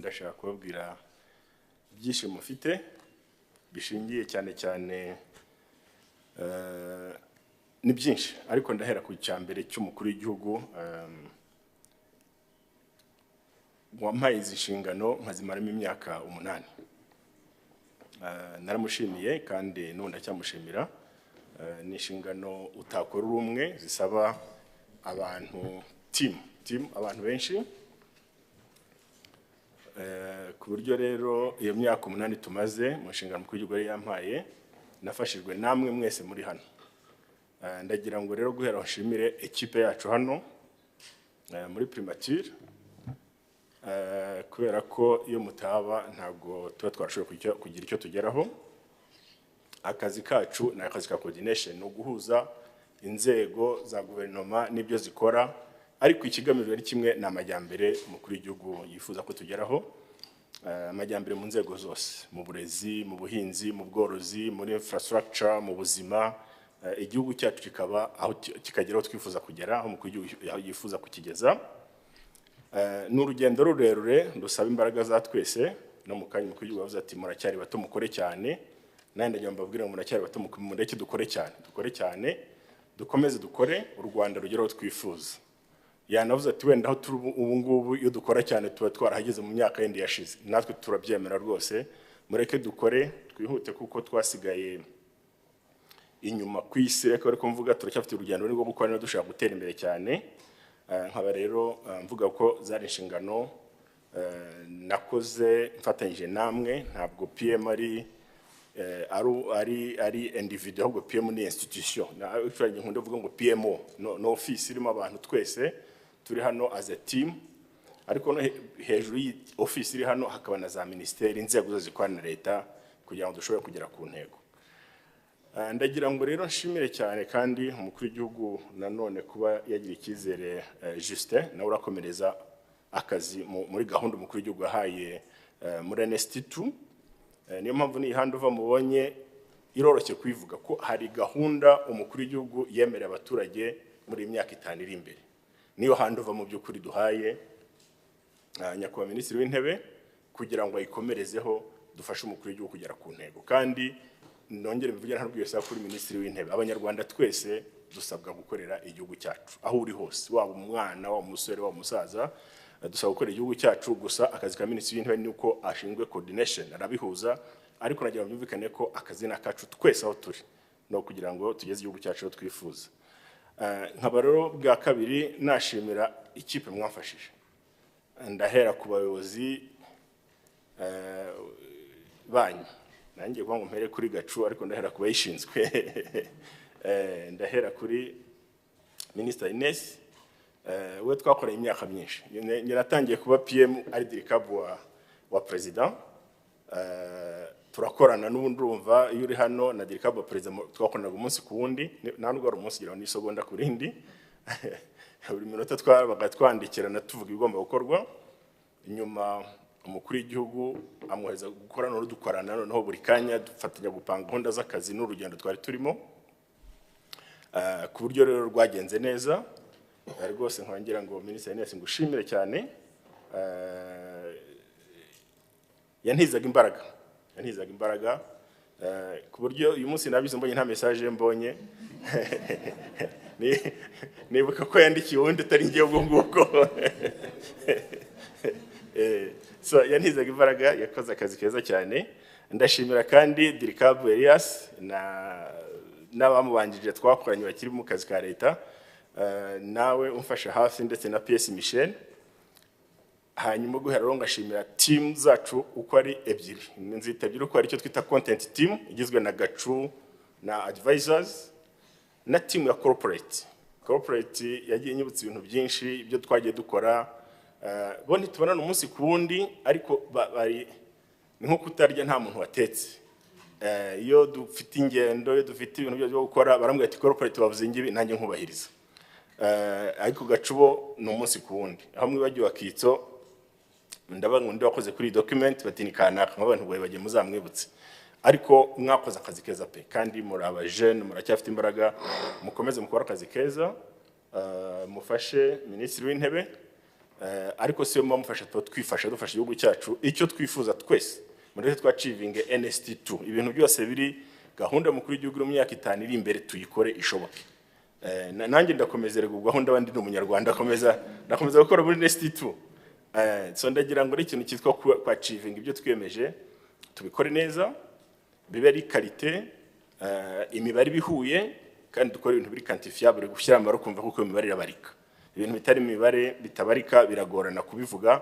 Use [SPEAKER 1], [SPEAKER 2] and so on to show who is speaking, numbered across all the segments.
[SPEAKER 1] ndashaka kubabwira ibyishimo mufite bishingiye cyane cyane ni byinshi ariko ndahera ku cyambere cy'umukuru w'igihugu wampaye izi nshingano nkazimaramo imyaka 8 naramushimiye kandi nunda cyamushimira ni inshingano utakora urumwe zisaba abantu team abantu benshi ku buryo rero iyo myaka 8 tumaze mu nshingano mukuru w'igihugu yari yampaye nafashijwe namwe mwese muri hano ndagira ngo rero guhera nshimire equipe yacu hano muri primature kubera ko iyo mutaba ntabwo tuba twashoboye kugira icyo tugeraho akazi kacu na akazi ka coordination no guhuza inzego za guverinoma n'ibyo zikora ariko ikigamijwe ari kimwe n'amajyambere umukuru w'igihugu yifuza ko tugeraho amajyambere mu nzego zose mu burezi mu buhinzi mu bworozi muri infrastructure mu buzima igihugu cyacu kikaba aho kikageraho twifuza kugera aho umukuru w'igihugu yifuza kukigeza n'urugendo rurerure ndusaba imbaraga za twese no mu kanya umukuru w'igihugu yavuze ati muracyari bato mukore cyane nandi ndagira mbabwire ngo muracyari bato mureke dukore cyane dukomeze dukore u Rwanda rugeraho twifuza yanavuze ati wenda aho turi ubu ngubu iyo dukora cyane tuba twarahageze mu myaka yindi yashize natwe turabyemera rwose mureke dukore twihute kuko twasigaye inyuma kwisi reka ariko mvuga turacyafite urugendo rwo gukora no dushaka gutera imbere cyane nkaba rero mvuga ko zari inshingano nakoze mfatanyije namwe ntabwo PM ari individual ahubwo PM ni institution na ushobora nkunda uvuga ngo PMO no office irimo abantu twese turi hano as a team ariko no hejuru y'office iri hano hakaba na za ministeri inzego zo zikorana na leta kugira ngo dushobore kugera ku ntego ndagira ngo rero nshimire cyane kandi umukuru w'igihugu nanone kuba yagira ikizere Justin nawe urakomereza akazi muri gahunda umukuru w'igihugu yahaye muri NST2 niyo mpamvu ni handover mubonye iroroshye kwivuga ko hari gahunda umukuru w'igihugu yemerera abaturage muri imyaka 5 iri imbere niyo handover mu by'ukuri duhaye nyakubahwa minisitiri w'intebe kugira ngo ayikomerezeho dufashe umukuru w'igihugu kugera ku ntego kandi nongere mvugira nta rwese kuri minisitiri w'intebe abanyarwanda twese dusabwa gukorera igihugu cyacu aho uri hose waba umwana wa umusore wa umusaza dusaba gukorera igihugu cyacu gusa akazi ka minisitiri w'intebe ni uko ashinzwe coordination arabihuza ariko nagira byumvikane ko akazi nakacu twese aho turi no kugira ngo tugeze igihugu cyacu twifuza nkaba rero bwa kabiri nashimira ikipe mwafashije ndahera ku bayobozi banyu nanjye kuvuga ngo mpere kuri Gacu ariko ndahera ku bayishinzwe ndahera kuri Minister Ines we twakoreye imyaka myinshi nyiratangiye kuba PM ari dirikabu wa president turakorana n'ubundi urumva iyo uri hano na dirikabu wa president twakoranaga umunsi ku wundi nta nubwo ari umunsi gira n'isegonda ku rindi buri minota twabaga twandikirana tuvuga ibigomba gukorwa nyuma umukuru w'igihugu amwohereza gukorana no dukorana noneho buri kanya dufatanya gupanga gahunda z'akazi n'urugendo twari turimo ku buryo rero rwagenze neza rwose nkongera ngo Minisitiri Ines ngushimire cyane yantizaga imbaraga ku buryo uyu munsi nabize mbonye nta message mbonye nibuka ko yandikiye wundi utari ngiye ubwo ngubwo so yantizaga imbaraga yakoze akazi keza cyane ndashimira kandi Dirikabu Elias n'abamubanjije twakoranye bakiri mu kazi ka leta nawe umfasha hafi ndetse na PS Michel hanyuma guhera ngashimira team zacu uko ari ebyiri nzitabye uko ari cyo twita content team igizwe na Gacu na advisors na team ya corporate yagiye nyibutsa ibintu byinshi ibyo twagiye dukora bone tubana umunsi ku wundi ariko bari ni nko kutarya nta muntu watetse iyo dufite ingendo iyo dufite ibintu byo gukora barambwira ati corporate bavuze ngibi nanjye nkubahiriza ariko Gacubo ni umunsi ku wundi aho mwibagiwe akitso ndabaga ndi wakoze kuri document bati ni kanaka nk'abantu bagiye muzamwibutse ariko mwakoze akazi keza pe kandi muri aba jeune muracyafite imbaraga mukomeze mukora akazi keza mufashe minisitiri w'intebe ariko siyo mumufasha twifasha dufasha igihugu cyacu icyo twifuza twese muri twacivinge NST2 ibintu byose biri gahunda mukuru y'igihugu mu myaka 5 iri imbere tuyikore ishoboke. Nanjye ndakomezera gahunda abandi n'umunyarwanda ndakomeza gukora muri NST2. So ndagira ngo ikintu cyitwa kwa achieving ibyo twiyemeje tubikore neza bibe ari qualité imibare bihuye kandi dukora ibintu biri quantifiable gushyira amaro kumva kuko imibare irabarika. Ibintu bitari imibare bitabarika biragorana kubivuga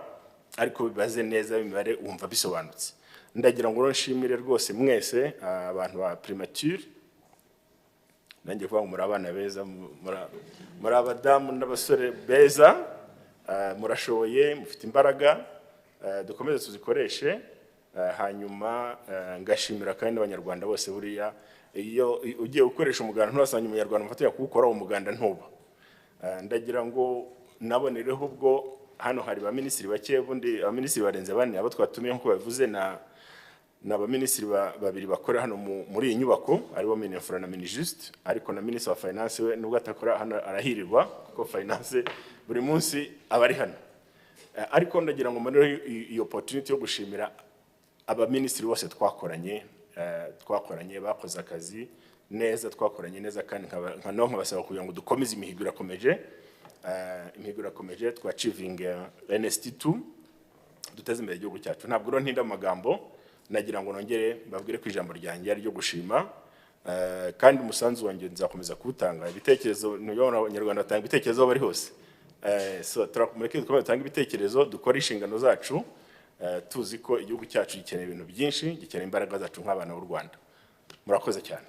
[SPEAKER 1] ariko bibaze neza imibare umva bisobanutse. Ndagira ngo nshimire rwose mwese abantu ba Primature nanjye kuvuga muri abana beza muri abadamu n'abasore beza murashoboye mufite imbaraga dukomeze tuzikoreshe hanyuma ngashimira kandi abanyarwanda bose buriya iyo ugiye gukoresha umuganda ntusanye umunyarwanda mufatanya kuwukora umuganda ntuba. Ndagira ngo nabonereho ubwo hano hari ba ministri bake bundi abaminisitiri barenze bane abo twatumiye nko bavuze na ministri babiri bakora hano muri iyi nyubako aribo Minefra na Minijust ariko na Minister wa Finance we nubwo atakora hano arahirirwa kuko finance buri munsi abari hano. Ariko ndagira ngo mbone iyo opportunity yo gushimira abaministri bose twakoranye bakoze akazi neza twakoranye neza kandi nka basaba kugira ngo dukomeze imihigo irakomeje twachieving NST2 duteze imbere igihugu cyacu. Ntabwo ro ntinda amagambo nagira ngo nongere mbabwire ku ijambo ryanjye ari ryo gushima kandi umusanzu wanjye nzakomeza kuwutanga ibitekerezo n'uyobora abanyarwanda batanga ibitekerezo bari hose. So turakumureke dukomeze tanga ibitekerezo dukora inshingano zacu tuzi ko igihugu cyacu gikeneye ibintu byinshi gikeneye imbaraga zacu nk'abana b'u Rwanda. Murakoze cyane.